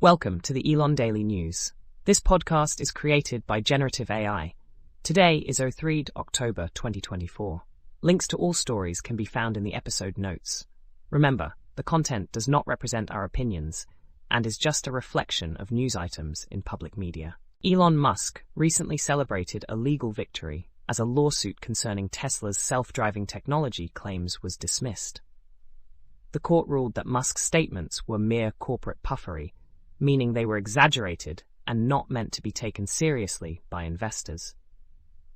Welcome to the Elon Daily News. This podcast is created by Generative AI. Today is 3 October 2024. Links to all stories can be found in the episode notes. Remember, the content does not represent our opinions and is just a reflection of news items in public media. Elon Musk recently celebrated a legal victory as a lawsuit concerning Tesla's self-driving technology claims was dismissed. The court ruled that Musk's statements were mere corporate puffery, meaning they were exaggerated and not meant to be taken seriously by investors.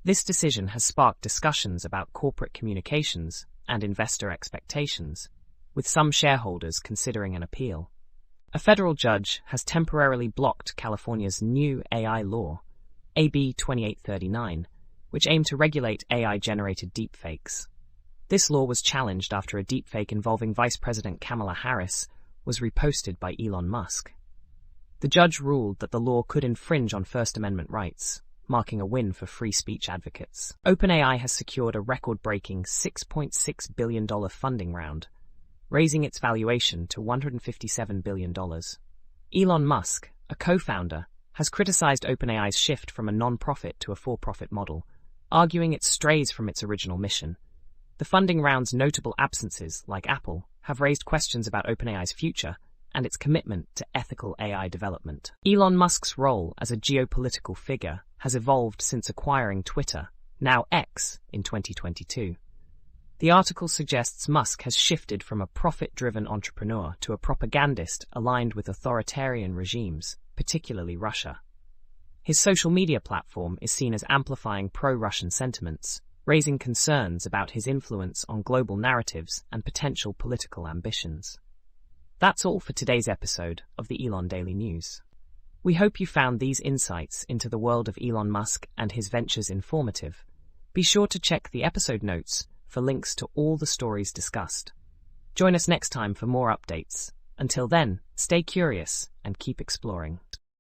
This decision has sparked discussions about corporate communications and investor expectations, with some shareholders considering an appeal. A federal judge has temporarily blocked California's new AI law, AB 2839, which aimed to regulate AI-generated deepfakes. This law was challenged after a deepfake involving Vice President Kamala Harris was reposted by Elon Musk. The judge ruled that the law could infringe on First Amendment rights, marking a win for free speech advocates. OpenAI has secured a record-breaking $6.6 billion funding round, raising its valuation to $157 billion. Elon Musk, a co-founder, has criticized OpenAI's shift from a non-profit to a for-profit model, arguing it strays from its original mission. The funding round's notable absences, like Apple, have raised questions about OpenAI's future and its commitment to ethical AI development. Elon Musk's role as a geopolitical figure has evolved since acquiring Twitter, now X, in 2022. The article suggests Musk has shifted from a profit-driven entrepreneur to a propagandist aligned with authoritarian regimes, particularly Russia. His social media platform is seen as amplifying pro-Russian sentiments, raising concerns about his influence on global narratives and potential political ambitions. That's all for today's episode of the Elon Daily News. We hope you found these insights into the world of Elon Musk and his ventures informative. Be sure to check the episode notes for links to all the stories discussed. Join us next time for more updates. Until then, stay curious and keep exploring.